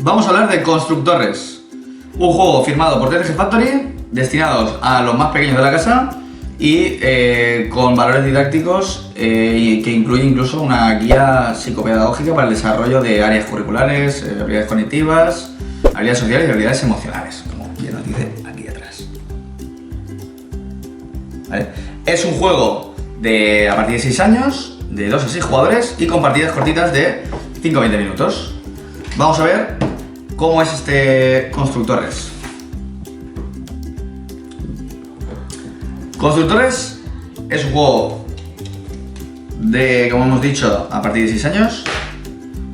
Vamos a hablar de Constructores, un juego firmado por TCG Factory, destinados a los más pequeños de la casa y con valores didácticos que incluye incluso una guía psicopedagógica para el desarrollo de áreas curriculares, habilidades cognitivas, habilidades sociales y habilidades emocionales, como bien nos dice aquí atrás. ¿Vale? Es un juego a partir de 6 años, de 2 a 6 jugadores y con partidas cortitas de 5 a 20 minutos. Vamos a ver cómo es este Constructores. Constructores es un juego de, como hemos dicho, a partir de 6 años,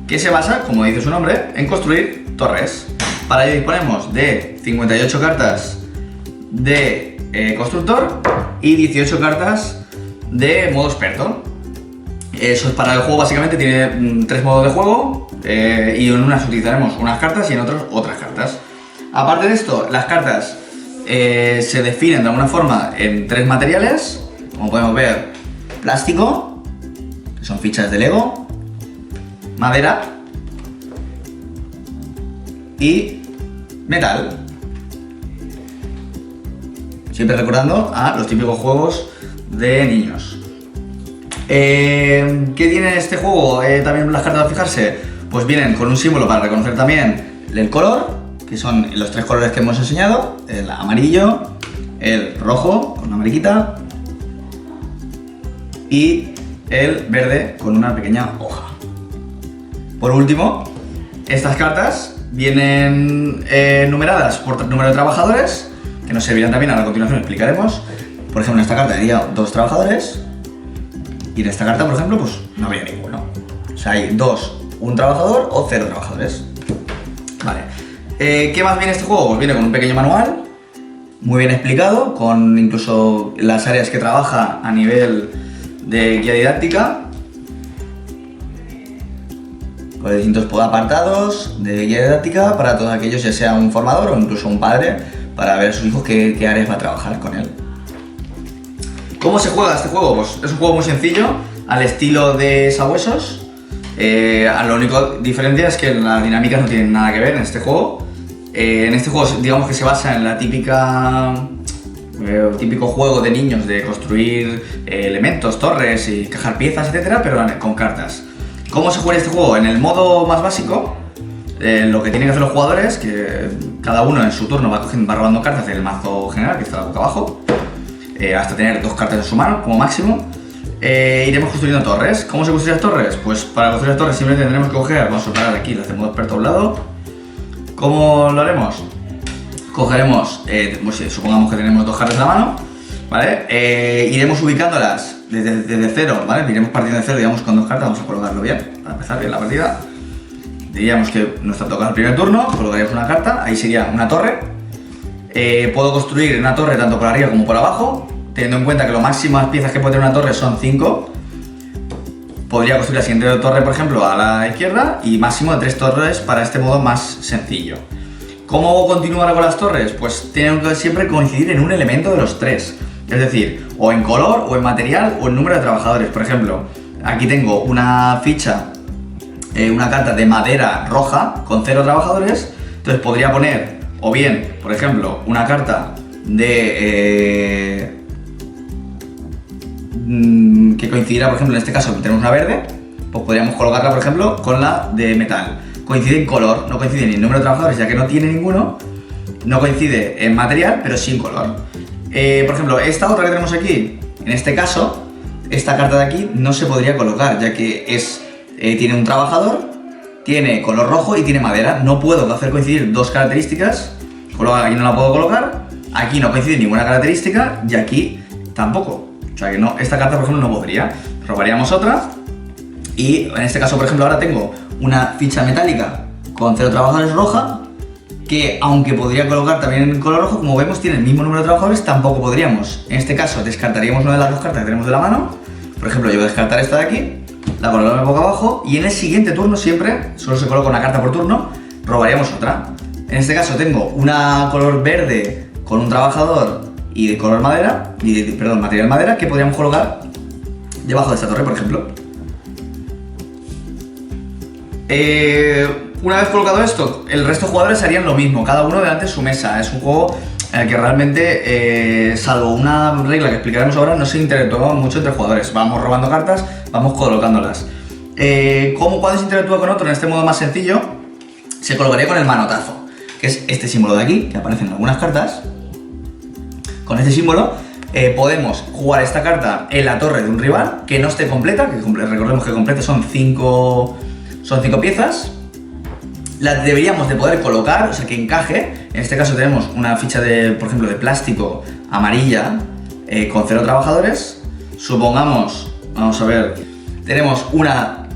que se basa, como dice su nombre, en construir torres. Para ello disponemos de 58 cartas de constructor y 18 cartas de modo experto. Eso es para el juego, básicamente tiene 3 modos de juego y en unas utilizaremos unas cartas y en otras otras cartas. Aparte de esto, las cartas se definen de alguna forma en 3 materiales, como podemos ver: plástico, que son fichas de Lego, madera y metal. Siempre recordando a los típicos juegos de niños. ¿Qué tiene este juego? También las cartas, al fijarse, pues vienen con un símbolo para reconocer también el color, que son los 3 colores que hemos enseñado: el amarillo, el rojo con una mariquita y el verde con una pequeña hoja. Por último, estas cartas vienen numeradas por número de trabajadores, que nos servirán también, a continuación explicaremos. Por ejemplo, en esta carta habría 2 trabajadores y en esta carta, por ejemplo, pues no habría ninguno. O sea, hay 2, 1 trabajador o 0 trabajadores. Vale. ¿Qué más viene este juego? Pues viene con un pequeño manual, muy bien explicado, con incluso las áreas que trabaja a nivel de guía didáctica, con distintos apartados de guía didáctica para todos aquellos, ya sea un formador o incluso un padre, para ver a sus hijos qué áreas va a trabajar con él. ¿Cómo se juega este juego? Pues es un juego muy sencillo, al estilo de Sabuesos. Lo único diferencia es que las dinámicas no tienen nada que ver en este juego. En este juego, digamos que se basa en la típico juego de niños de construir elementos, torres y cajar piezas, etcétera, pero con cartas. ¿Cómo se juega este juego? En el modo más básico, lo que tienen que hacer los jugadores, que cada uno en su turno va robando cartas del mazo general, que está boca abajo, hasta tener 2 cartas en su mano como máximo. Iremos construyendo torres. ¿Cómo se construyen las torres? Pues para construir las torres simplemente tendremos que coger, vamos a parar aquí, las de modo experto a un lado. ¿Cómo lo haremos? Cogeremos, pues, supongamos que tenemos 2 cartas en la mano, ¿vale? Iremos ubicándolas desde cero, ¿vale? Iremos partiendo de cero, digamos, con 2 cartas, vamos a colocarlo bien, para empezar bien la partida. Diríamos que nos toca el primer turno, colocaríamos una carta, ahí sería una torre. Puedo construir una torre tanto por arriba como por abajo, teniendo en cuenta que lo máximas piezas que puede tener una torre son 5. Podría construir la siguiente torre, por ejemplo, a la izquierda y máximo de 3 torres para este modo más sencillo. ¿Cómo continuar con las torres? Pues tienen que siempre coincidir en un elemento de los 3. Es decir, o en color, o en material, o en número de trabajadores. Por ejemplo, aquí tengo una ficha, una carta de madera roja con 0 trabajadores. Entonces podría poner, o bien, por ejemplo, una carta de que coincidirá, por ejemplo, en este caso tenemos una verde, pues podríamos colocarla, por ejemplo, con la de metal. Coincide en color, no coincide ni en número de trabajadores, ya que no tiene ninguno. No coincide en material, pero sí en color. Por ejemplo, esta otra que tenemos aquí, en este caso, esta carta de aquí no se podría colocar, ya que tiene un trabajador, tiene color rojo y tiene madera. No puedo hacer coincidir 2 características, con lo cual aquí no la puedo colocar. Aquí no coincide ninguna característica y aquí tampoco. O sea que no, esta carta, por ejemplo, no podría. Robaríamos otra y en este caso, por ejemplo, ahora tengo una ficha metálica con 0 trabajadores roja, que aunque podría colocar también en color rojo, como vemos tiene el mismo número de trabajadores, tampoco podríamos. En este caso descartaríamos una de las 2 cartas que tenemos de la mano. Por ejemplo, yo voy a descartar esta de aquí, la colocamos boca abajo y en el siguiente turno siempre, solo se coloca una carta por turno, robaríamos otra. En este caso tengo una color verde con un trabajador y de color madera, material madera, que podríamos colocar debajo de esta torre, por ejemplo. Una vez colocado esto, el resto de jugadores harían lo mismo, cada uno delante de su mesa. Es un juego en el que realmente, salvo una regla que explicaremos ahora, no se interactúa mucho entre jugadores. Vamos robando cartas, vamos colocándolas. Cuando se interactúa con otro en este modo más sencillo, se colocaría con el manotazo, que es este símbolo de aquí, que aparece en algunas cartas. Con este símbolo podemos jugar esta carta en la torre de un rival que no esté completa, que recordemos que completa son 5 piezas. La deberíamos de poder colocar, o sea que encaje. En este caso tenemos una ficha de, por ejemplo, de plástico amarilla con 0 trabajadores. Supongamos, vamos a ver, tenemos una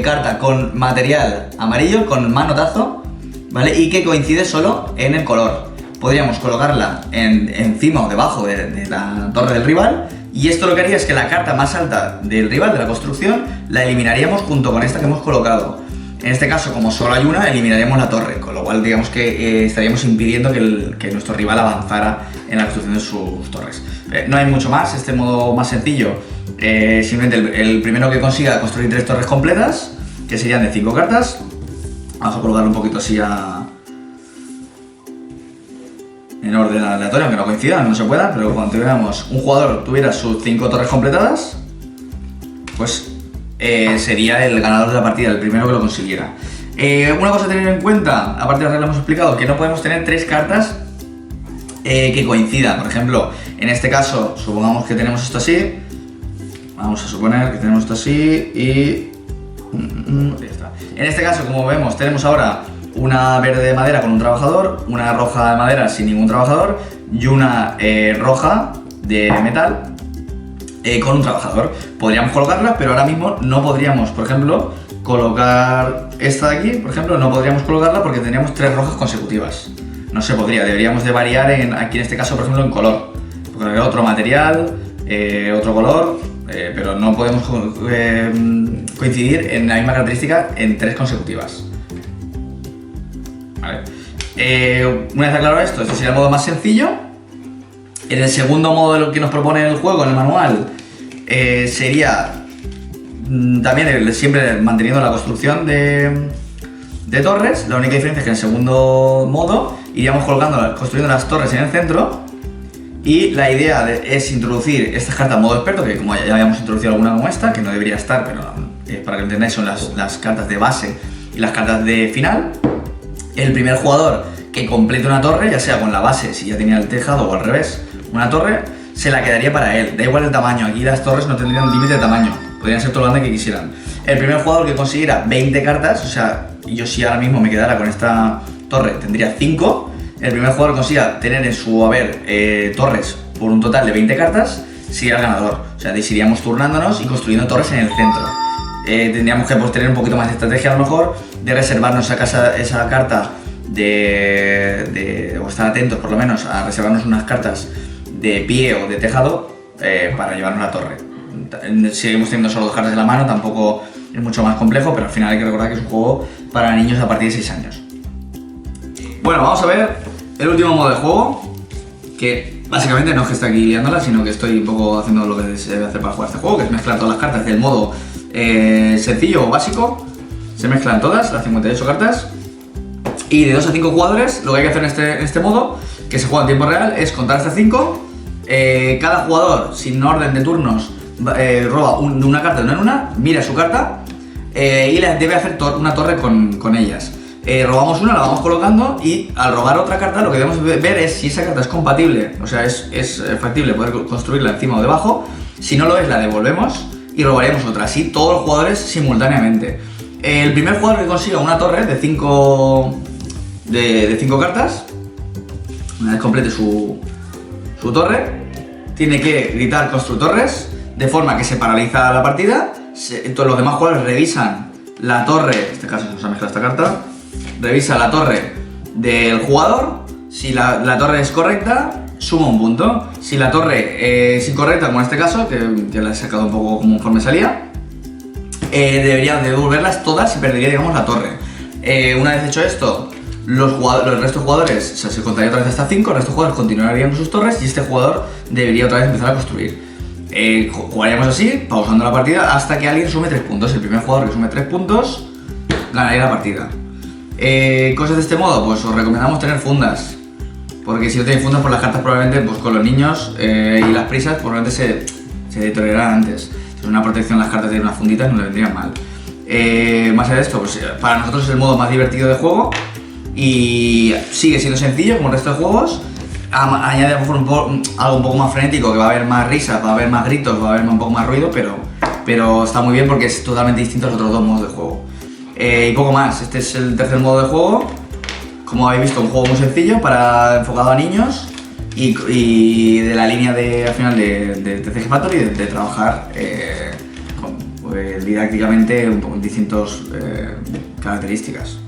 carta con material amarillo, con manotazo, ¿vale? Y que coincide solo en el color. Podríamos colocarla encima o debajo de la torre del rival, y esto lo que haría es que la carta más alta del rival, de la construcción, la eliminaríamos junto con esta que hemos colocado. En este caso, como solo hay una, eliminaríamos la torre, con lo cual digamos que estaríamos impidiendo que nuestro rival avanzara en la construcción de sus torres. No hay mucho más, este modo más sencillo, simplemente el primero que consiga construir 3 torres completas, que serían de 5 cartas. Vamos a colocarlo un poquito así en orden aleatorio, aunque no coincidan, no se pueda, pero cuando tuviéramos un jugador tuviera sus 5 torres completadas, pues sería el ganador de la partida, el primero que lo consiguiera. Una cosa a tener en cuenta, aparte de la regla hemos explicado, que no podemos tener 3 cartas que coincidan. Por ejemplo, en este caso, supongamos que tenemos esto así, vamos a suponer que tenemos esto así y... ya está. En este caso, como vemos, tenemos ahora una verde de madera con un trabajador, una roja de madera sin ningún trabajador y una roja de metal con un trabajador. Podríamos colocarlas, pero ahora mismo no podríamos, por ejemplo, colocar esta de aquí, por ejemplo, no podríamos colocarla porque tendríamos 3 rojas consecutivas. No se podría, deberíamos de variar aquí en este caso, por ejemplo, en color. Porque otro material, otro color, pero no podemos coincidir en la misma característica en 3 consecutivas. Vale. Una vez aclarado esto, este sería el modo más sencillo. En el segundo modo de lo que nos propone el juego, en el manual, sería también siempre manteniendo la construcción de torres. La única diferencia es que en el segundo modo iríamos construyendo las torres en el centro. Y la idea es introducir estas cartas en modo experto, que como ya habíamos introducido alguna como esta, que no debería estar, pero para que lo entendáis son las cartas de base y las cartas de final. El primer jugador que complete una torre, ya sea con la base, si ya tenía el tejado o al revés, una torre, se la quedaría para él. Da igual el tamaño, aquí las torres no tendrían límite de tamaño, podrían ser todo lo grande que quisieran. El primer jugador que consiguiera 20 cartas, o sea, yo si ahora mismo me quedara con esta torre, tendría 5. El primer jugador que consiga tener en su haber torres por un total de 20 cartas, sería el ganador. O sea, iríamos turnándonos y construyendo torres en el centro. Tendríamos que tener un poquito más de estrategia a lo mejor, de reservarnos esa carta o estar atentos por lo menos a reservarnos unas cartas de pie o de tejado para llevarnos la torre. Seguimos teniendo solo 2 cartas en la mano, tampoco es mucho más complejo, pero al final hay que recordar que es un juego para niños a partir de 6 años. Bueno, vamos a ver el último modo de juego, que básicamente no es que esté aquí liándola, sino que estoy un poco haciendo lo que se debe hacer para jugar este juego, que es mezclar todas las cartas del modo sencillo o básico. Se mezclan todas, las 58 cartas. Y de 2 a 5 jugadores, lo que hay que hacer en este modo, que se juega en tiempo real, es contar hasta 5. Cada jugador, sin orden de turnos, roba una carta de una en una, mira su carta y debe hacer una torre con ellas. Robamos una, la vamos colocando y al robar otra carta lo que debemos ver es si esa carta es compatible, o sea, es factible poder construirla encima o debajo. Si no lo es, la devolvemos y robaremos otra, así todos los jugadores simultáneamente. El primer jugador que consiga una torre de 5 cartas, una vez complete su torre, tiene que gritar constructores, de forma que se paraliza la partida. Todos los demás jugadores revisan la torre, en este caso se ha mezclado esta carta, revisa la torre del jugador. Si la torre es correcta, suma un punto. Si la torre es incorrecta, como en este caso, que la he sacado un poco conforme salía, debería devolverlas todas y perdería, digamos, la torre. Una vez hecho esto, el resto de jugadores, o sea, se contaría otra vez hasta 5, el resto de jugadores continuarían con sus torres y este jugador debería otra vez empezar a construir. Jugaríamos así, pausando la partida, hasta que alguien sume 3 puntos. El primer jugador que sume 3 puntos ganaría la partida. Cosas de este modo, pues os recomendamos tener fundas. Porque si no tenéis fundas, pues las cartas probablemente pues con los niños y las prisas probablemente se deteriorarán antes. Entonces una protección las cartas de unas funditas no le vendrían mal. Más allá de esto, pues para nosotros es el modo más divertido de juego y sigue siendo sencillo como el resto de juegos. Añade a lo mejor algo un poco más frenético, que va a haber más risas, va a haber más gritos, va a haber un poco más ruido, pero está muy bien porque es totalmente distinto a los otros dos modos de juego. Y poco más, este es el tercer modo de juego. Como habéis visto, un juego muy sencillo, enfocado a niños y de la línea al final de TCG Factory de trabajar didácticamente con distintas características.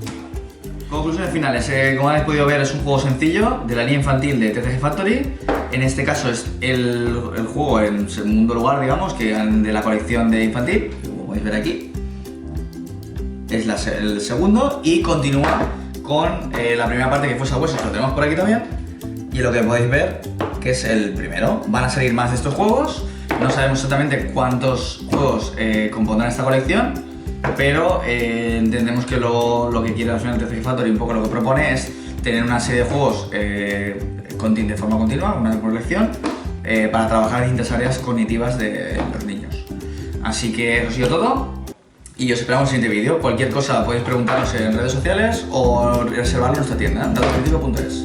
Conclusiones finales, como habéis podido ver es un juego sencillo de la línea infantil de TCG Factory. En este caso es el juego en segundo lugar, digamos, que de la colección de infantil, como podéis ver aquí. Es el segundo y continúa con la primera parte que fue Sabuesos, que lo tenemos por aquí también. Y lo que podéis ver que es el primero. Van a salir más de estos juegos, no sabemos exactamente cuántos juegos compondrán esta colección, pero entendemos que lo que quiere al final TCG Factory, un poco lo que propone es tener una serie de juegos de forma continua, una colección, para trabajar distintas áreas cognitivas de los niños. Así que eso ha sido todo. Y os esperamos en el siguiente vídeo. Cualquier cosa podéis preguntarnos en redes sociales o reservarlo en nuestra tienda, datoscrítico.es.